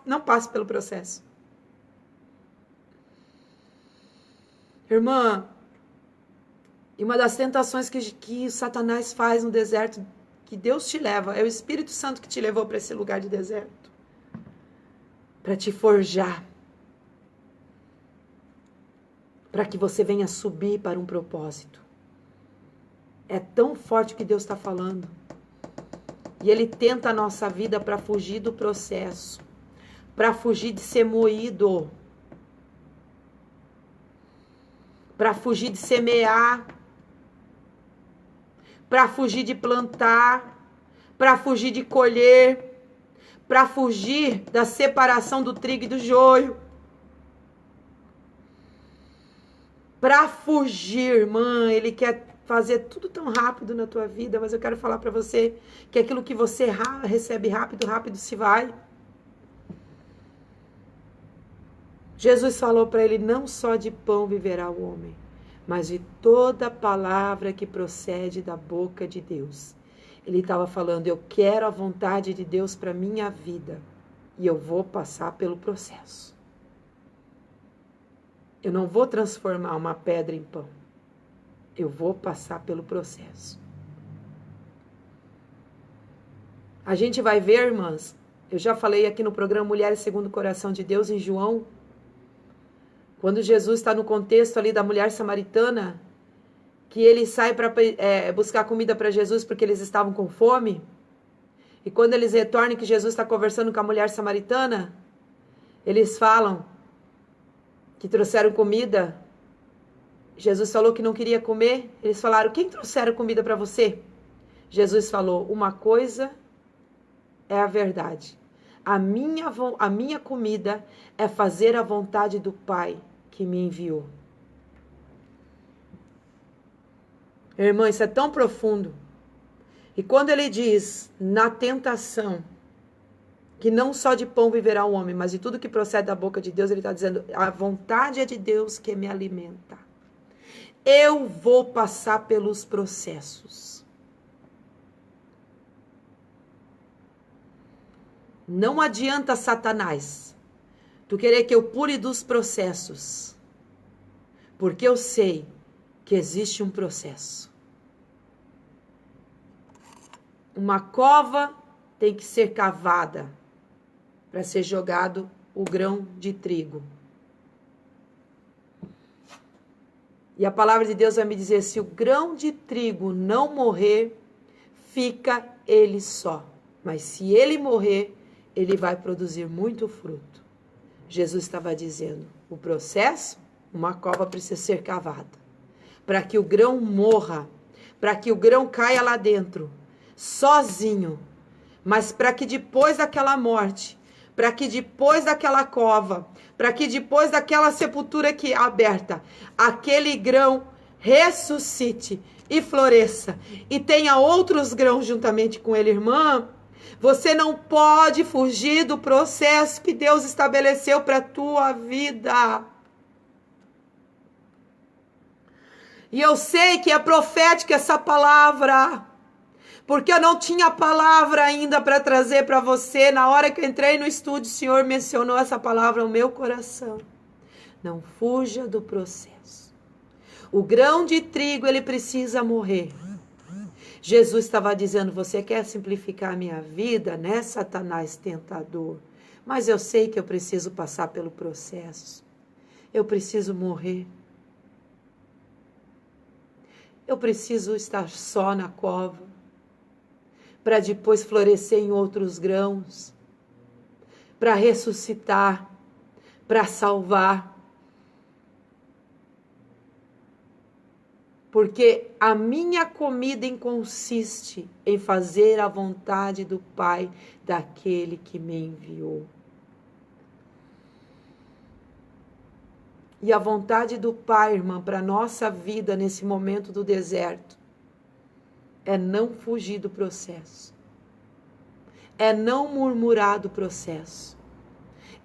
Não passe pelo processo. Irmã, e uma das tentações que Satanás faz no deserto que Deus te leva, é o Espírito Santo que te levou para esse lugar de deserto, para te forjar, para que você venha subir para um propósito. É tão forte o que Deus está falando. E Ele tenta a nossa vida para fugir do processo, para fugir de ser moído, para fugir de semear, para fugir de plantar, para fugir de colher, para fugir da separação do trigo e do joio. Para fugir, irmã, Ele quer fazer tudo tão rápido na tua vida, mas eu quero falar para você que aquilo que você recebe rápido, rápido se vai. Jesus falou para ele, não só de pão viverá o homem, mas de toda palavra que procede da boca de Deus. Ele estava falando, eu quero a vontade de Deus para minha vida e eu vou passar pelo processo. Eu não vou transformar uma pedra em pão. Eu vou passar pelo processo. A gente vai ver, irmãs, eu já falei aqui no programa Mulheres Segundo o Coração de Deus, em João, quando Jesus está no contexto ali da mulher samaritana, que ele sai para buscar comida para Jesus porque eles estavam com fome, e quando eles retornam que Jesus está conversando com a mulher samaritana, eles falam que trouxeram comida. Jesus falou que não queria comer. Eles falaram, quem trouxeram comida para você? Jesus falou, uma coisa é a verdade. A minha comida é fazer a vontade do Pai que me enviou. Irmã, isso é tão profundo. E quando ele diz, na tentação, que não só de pão viverá o homem, mas de tudo que procede da boca de Deus, ele está dizendo, a vontade é de Deus que me alimenta. Eu vou passar pelos processos. Não adianta, Satanás, tu querer que eu pule dos processos, porque eu sei que existe um processo. Uma cova tem que ser cavada para ser jogado o grão de trigo. E a palavra de Deus vai me dizer, se o grão de trigo não morrer, fica ele só. Mas se ele morrer, ele vai produzir muito fruto. Jesus estava dizendo, o processo, uma cova precisa ser cavada. Para que o grão morra, para que o grão caia lá dentro, sozinho. Mas para que depois daquela morte, para que depois daquela cova, para que depois daquela sepultura que é aberta, aquele grão ressuscite e floresça e tenha outros grãos juntamente com ele, irmã. Você não pode fugir do processo que Deus estabeleceu para a tua vida. E eu sei que é profética essa palavra, porque eu não tinha palavra ainda para trazer para você. Na hora que eu entrei no estúdio, o Senhor mencionou essa palavra no meu coração. Não fuja do processo. O grão de trigo, ele precisa morrer. Jesus estava dizendo, você quer simplificar a minha vida, né, Satanás tentador? Mas eu sei que eu preciso passar pelo processo. Eu preciso morrer. Eu preciso estar só na cova, para depois florescer em outros grãos, para ressuscitar, para salvar. Porque a minha comida consiste em fazer a vontade do Pai, daquele que me enviou. E a vontade do Pai, irmã, para a nossa vida nesse momento do deserto, é não fugir do processo. É não murmurar do processo.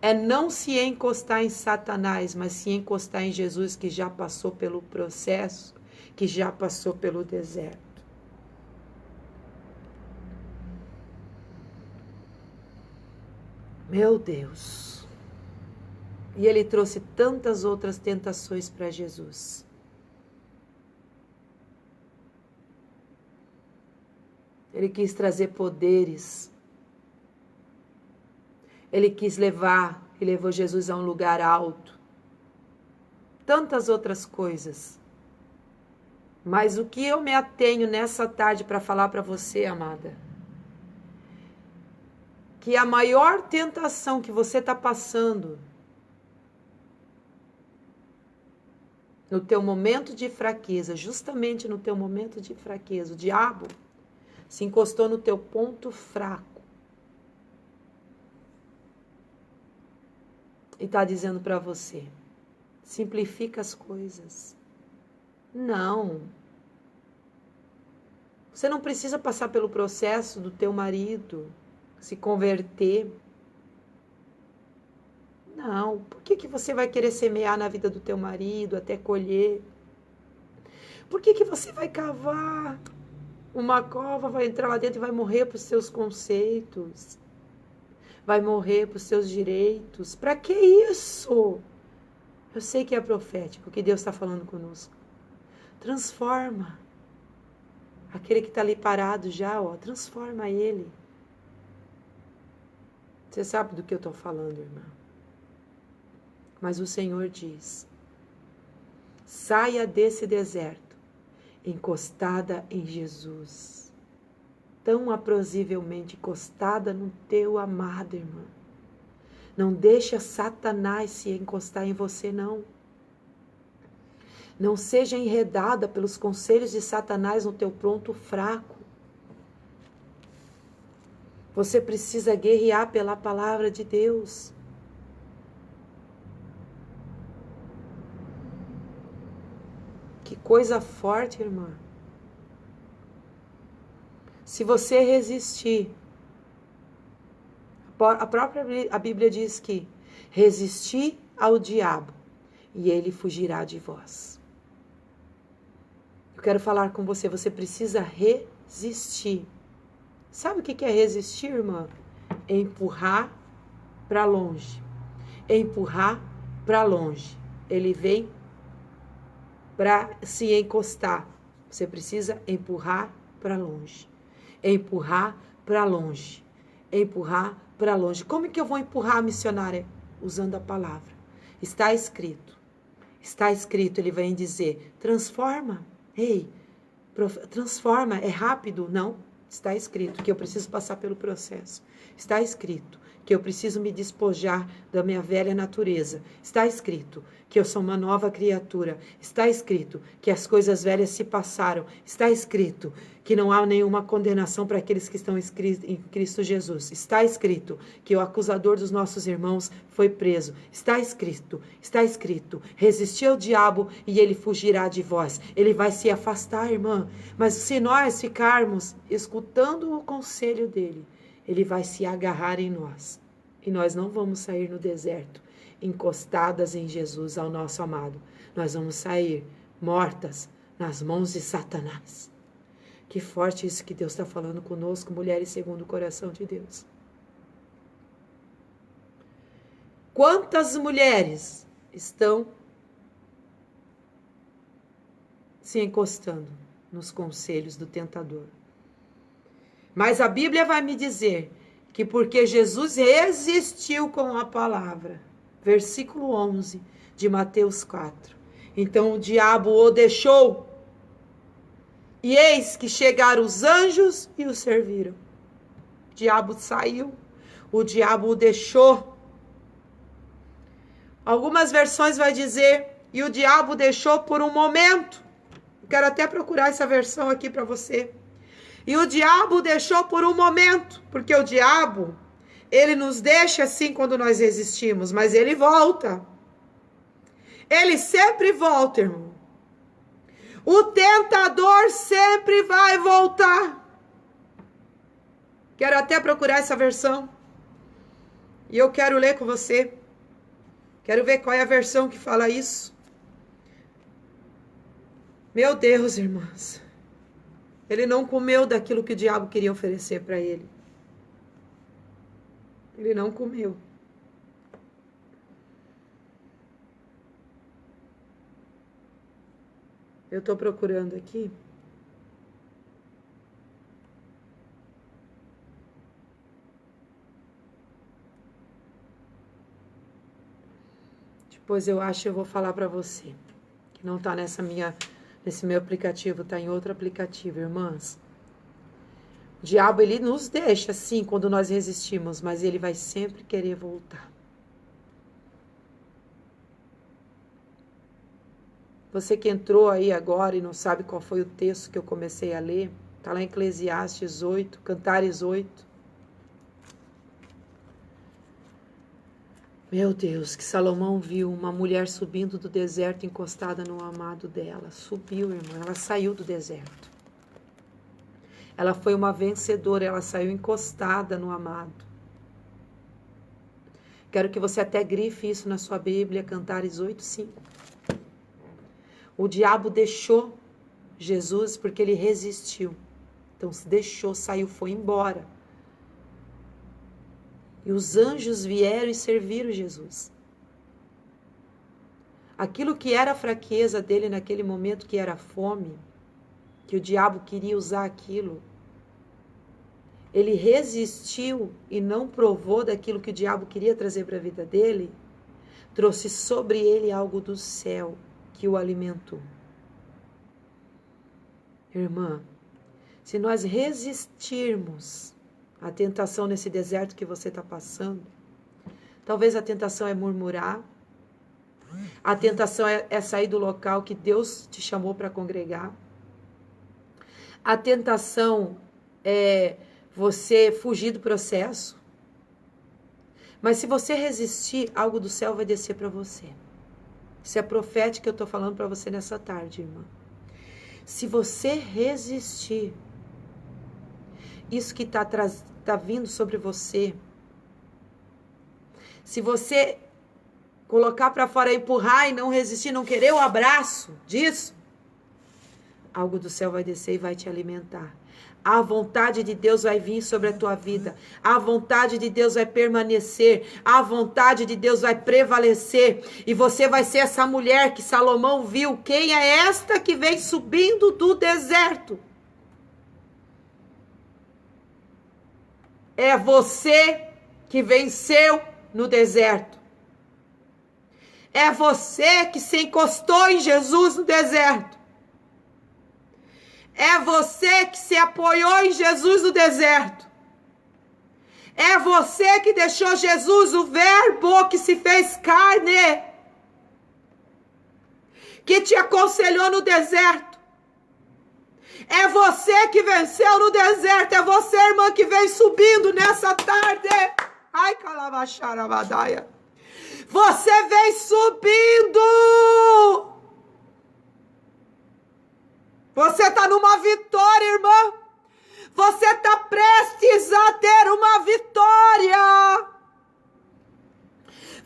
É não se encostar em Satanás, mas se encostar em Jesus, que já passou pelo processo, que já passou pelo deserto. Meu Deus. E ele trouxe tantas outras tentações para Jesus. Ele quis trazer poderes. Ele quis levar e levou Jesus a um lugar alto. Tantas outras coisas. Mas o que eu me atenho nessa tarde para falar para você, amada, que a maior tentação que você está passando no teu momento de fraqueza, justamente no teu momento de fraqueza, o diabo se encostou no teu ponto fraco e está dizendo para você, simplifica as coisas. Não. Você não precisa passar pelo processo do teu marido se converter. Não. Por que você vai querer semear na vida do teu marido até colher? Por que você vai cavar uma cova, vai entrar lá dentro e vai morrer para os seus conceitos? Vai morrer para os seus direitos? Para que isso? Eu sei que é profético, que Deus está falando conosco. Transforma. Aquele que está ali parado já, ó, transforma ele. Você sabe do que eu estou falando, irmã. Mas o Senhor diz, saia desse deserto, encostada em Jesus. Tão aprozivelmente encostada no teu amado, irmã. Não deixa Satanás se encostar em você, não. Não seja enredada pelos conselhos de Satanás no teu ponto fraco. Você precisa guerrear pela palavra de Deus. Que coisa forte, irmã. Se você resistir, a Bíblia diz que resistir ao diabo e ele fugirá de vós. Eu quero falar com você, você precisa resistir. Sabe o que é resistir, irmã? É empurrar para longe. É empurrar para longe. Ele vem para se encostar. Você precisa empurrar para longe. Empurrar para longe. Empurrar para longe. Como que eu vou empurrar a missionária? Usando a palavra. Está escrito. Está escrito, ele vem dizer, transforma. Ei, transforma, é rápido? Não. Está escrito que eu preciso passar pelo processo. Está escrito que eu preciso me despojar da minha velha natureza. Está escrito que eu sou uma nova criatura. Está escrito que as coisas velhas se passaram. Está escrito que não há nenhuma condenação para aqueles que estão em Cristo Jesus. Está escrito que o acusador dos nossos irmãos foi preso. Está escrito, resistir ao diabo e ele fugirá de vós. Ele vai se afastar, irmã. Mas se nós ficarmos escutando o conselho dele, ele vai se agarrar em nós. E nós não vamos sair no deserto, encostadas em Jesus, ao nosso amado. Nós vamos sair mortas nas mãos de Satanás. Que forte isso que Deus está falando conosco, mulheres segundo o coração de Deus. Quantas mulheres estão se encostando nos conselhos do tentador? Mas a Bíblia vai me dizer que porque Jesus resistiu com a palavra, versículo 11 de Mateus 4, então o diabo o deixou, e eis que chegaram os anjos e o serviram. O diabo saiu, o diabo o deixou. Algumas versões vai dizer, e o diabo deixou por um momento. Eu quero até procurar essa versão aqui para você. E o diabo deixou por um momento, porque o diabo, ele nos deixa assim quando nós resistimos, mas ele volta. Ele sempre volta, irmão. O tentador sempre vai voltar. Quero até procurar essa versão. E eu quero ler com você. Quero ver qual é a versão que fala isso. Meu Deus, irmãs. Ele não comeu daquilo que o diabo queria oferecer para ele. Ele não comeu. Eu estou procurando aqui. Pois eu acho que eu vou falar para você, que não está nesse meu aplicativo, está em outro aplicativo, irmãs. O diabo, ele nos deixa assim quando nós resistimos, mas ele vai sempre querer voltar. Você que entrou aí agora e não sabe qual foi o texto que eu comecei a ler, está lá em Eclesiastes 8, Cantares 8. Meu Deus, que Salomão viu uma mulher subindo do deserto encostada no amado dela. Subiu, irmã, ela saiu do deserto. Ela foi uma vencedora, ela saiu encostada no amado. Quero que você até grife isso na sua Bíblia, Cantares 8:5. O diabo deixou Jesus porque ele resistiu. Então se deixou, saiu, foi embora. E os anjos vieram e serviram Jesus. Aquilo que era a fraqueza dele naquele momento, que era a fome, que o diabo queria usar aquilo, ele resistiu e não provou daquilo que o diabo queria trazer para a vida dele, trouxe sobre ele algo do céu que o alimentou. Irmã, se nós resistirmos à tentação nesse deserto que você está passando, talvez a tentação é murmurar, a tentação é sair do local que Deus te chamou para congregar, a tentação é você fugir do processo, mas se você resistir, algo do céu vai descer para você. Isso é profético que eu estou falando para você nessa tarde, irmã. Se você resistir, isso que está vindo sobre você, se você colocar para fora, empurrar e não resistir, não querer o abraço disso, algo do céu vai descer e vai te alimentar. A vontade de Deus vai vir sobre a tua vida. A vontade de Deus vai permanecer. A vontade de Deus vai prevalecer. E você vai ser essa mulher que Salomão viu. Quem é esta que vem subindo do deserto? É você que venceu no deserto. É você que se encostou em Jesus no deserto. É você que se apoiou em Jesus no deserto. É você que deixou Jesus, o verbo que se fez carne, que te aconselhou no deserto. É você que venceu no deserto. É você, irmã, que vem subindo nessa tarde. Ai, calabacharabadaia. Você vem subindo. Você está numa vitória, irmã. Você está prestes a ter uma vitória.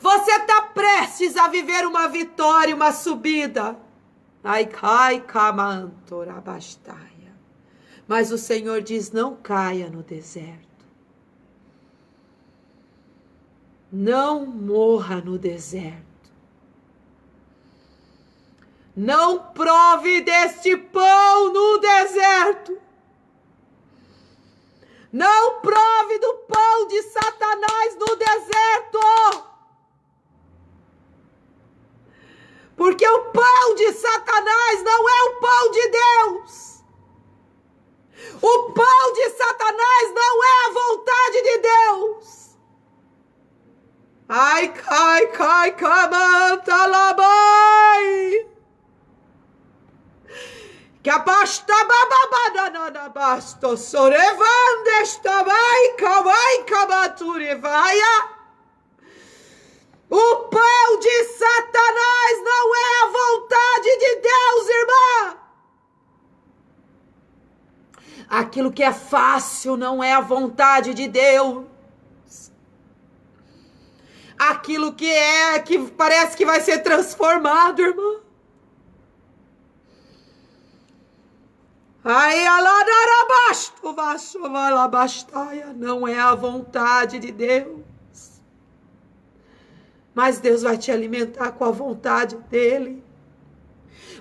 Você está prestes a viver uma vitória, uma subida. Ai, cai, camantorabastaia. Mas o Senhor diz, não caia no deserto. Não morra no deserto. Não prove deste pão no deserto. Não prove do pão de Satanás no deserto. Porque o pão de Satanás não é o pão de Deus. O pão de Satanás não é a vontade de Deus. Ai, cai, camanta, labai. Que abasta bababada basto sorevande estabai kawai kabaturevaia. O pão de Satanás não é a vontade de Deus, irmã. Aquilo que é fácil não é a vontade de Deus. Aquilo que parece que vai ser transformado, irmã. Ai, alarabasto, vaxovalabastaia, não é a vontade de Deus. Mas Deus vai te alimentar com a vontade dele.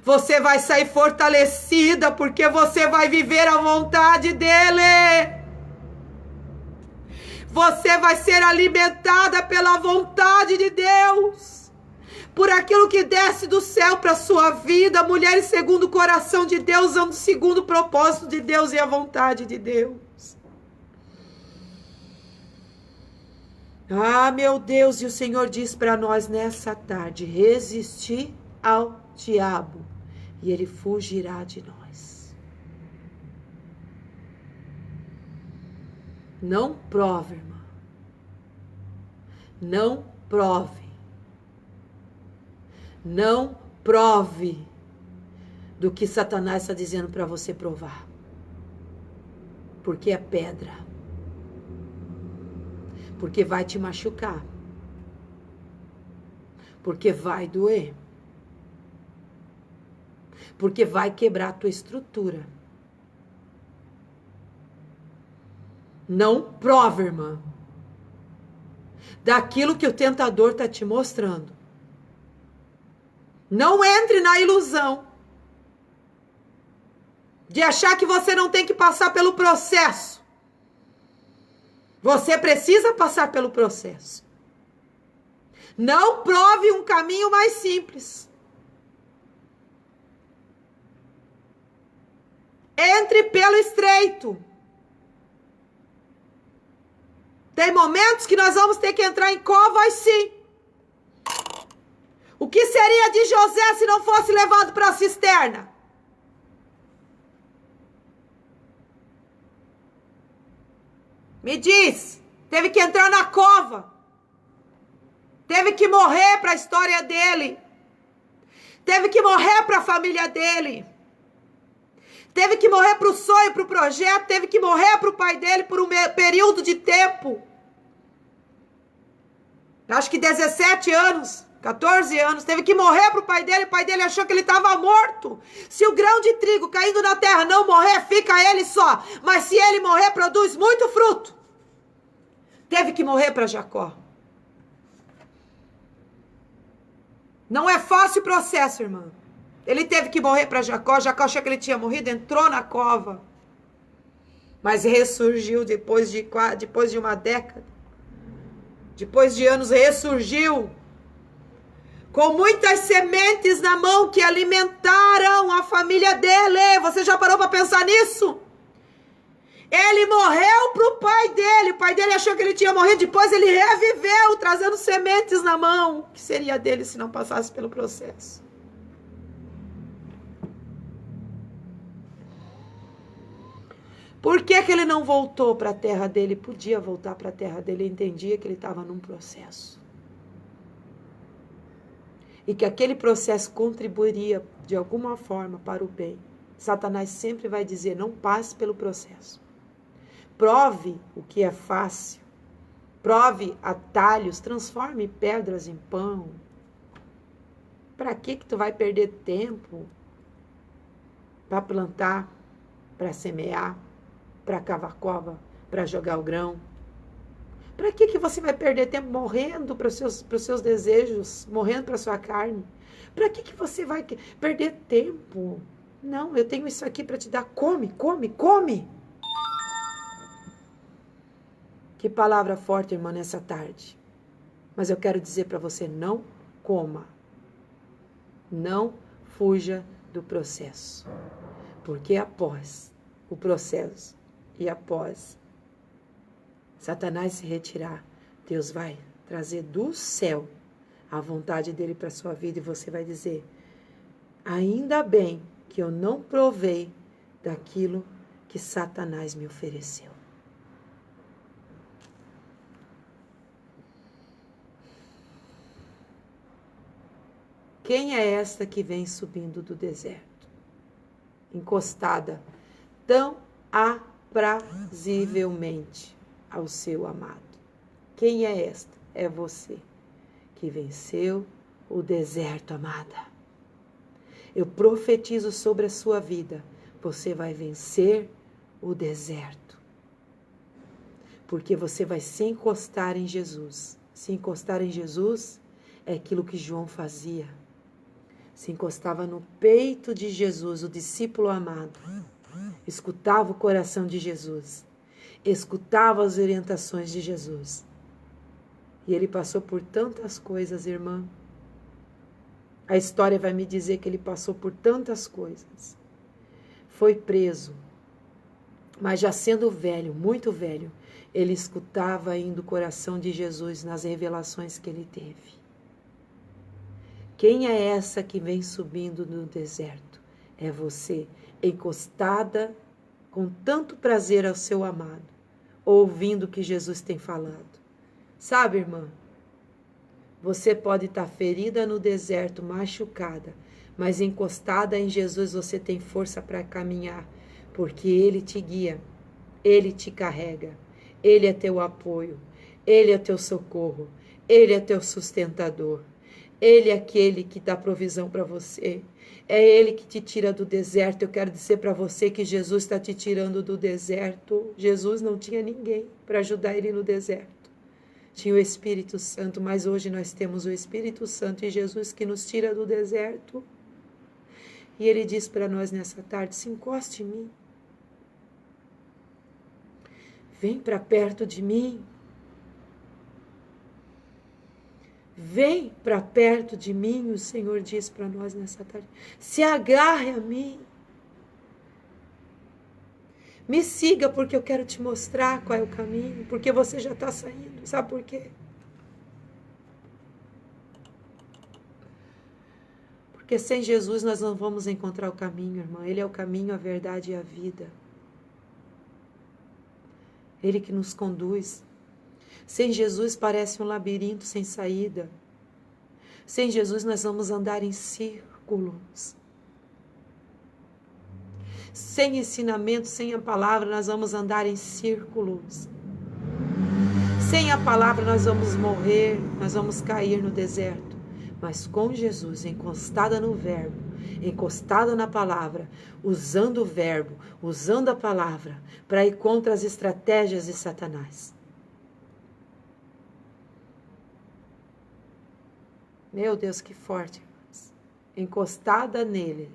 Você vai sair fortalecida porque você vai viver a vontade dele. Você vai ser alimentada pela vontade de Deus. por aquilo que desce do céu para a sua vida, mulheres segundo o coração de Deus, andando segundo o propósito de Deus e a vontade de Deus. Ah, meu Deus, e o Senhor diz para nós nessa tarde, resistir ao diabo e ele fugirá de nós. Não prove, irmã. Não prove. Não prove do que Satanás está dizendo para você provar. Porque é pedra. Porque vai te machucar. Porque vai doer. Porque vai quebrar a tua estrutura. Não prove, irmã, daquilo que o tentador está te mostrando. Não entre na ilusão de achar que você não tem que passar pelo processo. Você precisa passar pelo processo. Não prove um caminho mais simples. Entre pelo estreito. Tem momentos que nós vamos ter que entrar em covas, sim. O que seria de José se não fosse levado para a cisterna? Me diz, teve que entrar na cova. Teve que morrer para a história dele. Teve que morrer para a família dele. Teve que morrer para o sonho, para o projeto. Teve que morrer para o pai dele por um período de tempo. Acho que 17 anos, 14 anos. Teve que morrer para o pai dele. O pai dele achou que ele estava morto. Se o grão de trigo caindo na terra não morrer, fica ele só. Mas se ele morrer, produz muito fruto. Teve que morrer para Jacó. Não é fácil o processo, irmã. Ele teve que morrer para Jacó. Jacó achou que ele tinha morrido, entrou na cova. Mas ressurgiu depois de uma década. Depois de anos, ressurgiu. Com muitas sementes na mão que alimentaram a família dele. Você já parou para pensar nisso? Ele morreu para o pai dele. O pai dele achou que ele tinha morrido. Depois ele reviveu, trazendo sementes na mão. O que seria dele se não passasse pelo processo? Por que ele não voltou para a terra dele? Podia voltar para a terra dele. Ele entendia que ele estava num processo. E que aquele processo contribuiria de alguma forma para o bem. Satanás sempre vai dizer, não passe pelo processo. Prove o que é fácil. Prove atalhos. Transforme pedras em pão. Para que tu vai perder tempo? Para plantar, para semear, para cavar cova, para jogar o grão. Para que você vai perder tempo morrendo para os seus desejos, morrendo para a sua carne? Para que você vai perder tempo? Não, eu tenho isso aqui para te dar. Come, come, come. Que palavra forte, irmã, nessa tarde. Mas eu quero dizer para você, não coma. Não fuja do processo. Porque após o processo e após Satanás se retirar, Deus vai trazer do céu a vontade dele para a sua vida e você vai dizer, ainda bem que eu não provei daquilo que Satanás me ofereceu. Quem é esta que vem subindo do deserto? Encostada tão aprazivelmente ao seu amado. Quem é esta? É você que venceu o deserto, amada. Eu profetizo sobre a sua vida. Você vai vencer o deserto. Porque você vai se encostar em Jesus. Se encostar em Jesus é aquilo que João fazia. Se encostava no peito de Jesus, o discípulo amado. Escutava o coração de Jesus. Escutava as orientações de Jesus. E ele passou por tantas coisas, irmã. A história vai me dizer que ele passou por tantas coisas. Foi preso, mas já sendo velho, muito velho, ele escutava ainda o coração de Jesus nas revelações que ele teve. Quem é essa que vem subindo no deserto? É você, encostada com tanto prazer ao seu amado, ouvindo o que Jesus tem falado. Sabe, irmã? Você pode estar ferida no deserto, machucada, mas encostada em Jesus você tem força para caminhar, porque Ele te guia, Ele te carrega, Ele é teu apoio, Ele é teu socorro, Ele é teu sustentador, Ele é aquele que dá provisão para você, é Ele que te tira do deserto. Eu quero dizer para você que Jesus está te tirando do deserto. Jesus não tinha ninguém para ajudar Ele no deserto. Tinha o Espírito Santo, mas hoje nós temos o Espírito Santo e Jesus que nos tira do deserto. E Ele diz para nós nessa tarde, se encoste em mim. Vem para perto de mim. Vem para perto de mim, o Senhor diz para nós nessa tarde. Se agarre a mim. Me siga porque eu quero te mostrar qual é o caminho, porque você já está saindo. Sabe por quê? Porque sem Jesus nós não vamos encontrar o caminho, irmã. Ele é o caminho, a verdade e a vida. Ele que nos conduz. Sem Jesus parece um labirinto sem saída. Sem Jesus nós vamos andar em círculos. Sem ensinamento, sem a palavra, nós vamos andar em círculos. Sem a palavra, nós vamos morrer, nós vamos cair no deserto. Mas com Jesus, encostada no verbo, encostada na palavra, usando o verbo, usando a palavra, para ir contra as estratégias de Satanás. Meu Deus, que forte, irmãos. Encostada nele,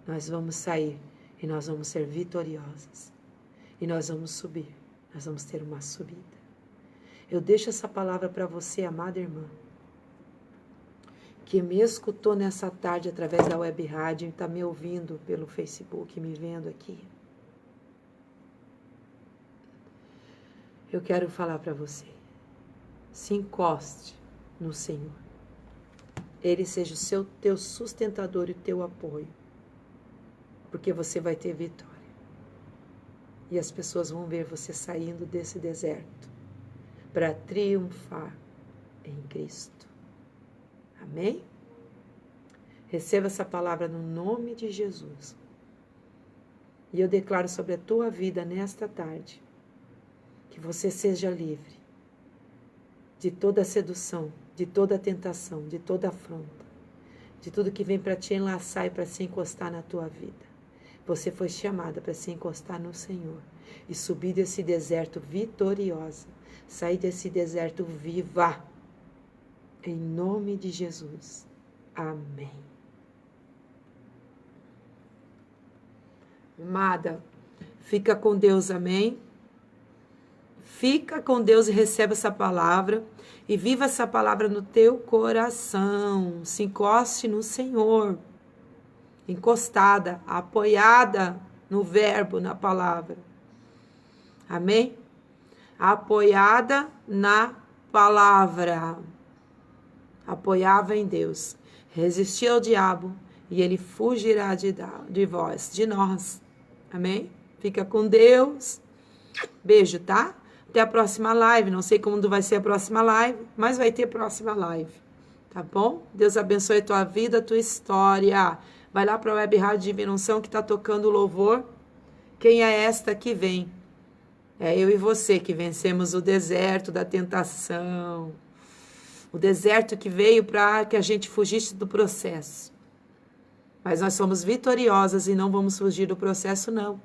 nós vamos sair. E nós vamos ser vitoriosas. E nós vamos subir. Nós vamos ter uma subida. Eu deixo essa palavra para você, amada irmã, que me escutou nessa tarde através da web rádio e está me ouvindo pelo Facebook, me vendo aqui. Eu quero falar para você. Se encoste no Senhor. Ele seja o teu sustentador e o teu apoio. Porque você vai ter vitória. E as pessoas vão ver você saindo desse deserto para triunfar em Cristo. Amém? Receba essa palavra no nome de Jesus. E eu declaro sobre a tua vida nesta tarde que você seja livre de toda sedução, de toda tentação, de toda afronta, de tudo que vem para te enlaçar e para se encostar na tua vida. Você foi chamada para se encostar no Senhor e subir desse deserto vitoriosa, sair desse deserto viva, em nome de Jesus. Amém. Amada, fica com Deus, amém? Fica com Deus e recebe essa palavra e viva essa palavra no teu coração. Se encoste no Senhor. Encostada, apoiada no verbo, na palavra. Amém? Apoiada na palavra. Apoiava em Deus. Resistia ao diabo e ele fugirá de vós, de nós. Amém? Fica com Deus. Beijo, tá? Até a próxima live. Não sei quando vai ser a próxima live, mas vai ter próxima live. Tá bom? Deus abençoe a tua vida, a tua história. Vai lá para a Web Rádio Divina Unção que está tocando louvor. Quem é esta que vem? É eu e você que vencemos o deserto da tentação. O deserto que veio para que a gente fugisse do processo. Mas nós somos vitoriosas e não vamos fugir do processo, não.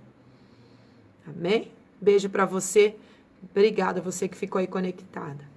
Amém? Beijo para você. Obrigada a você que ficou aí conectada.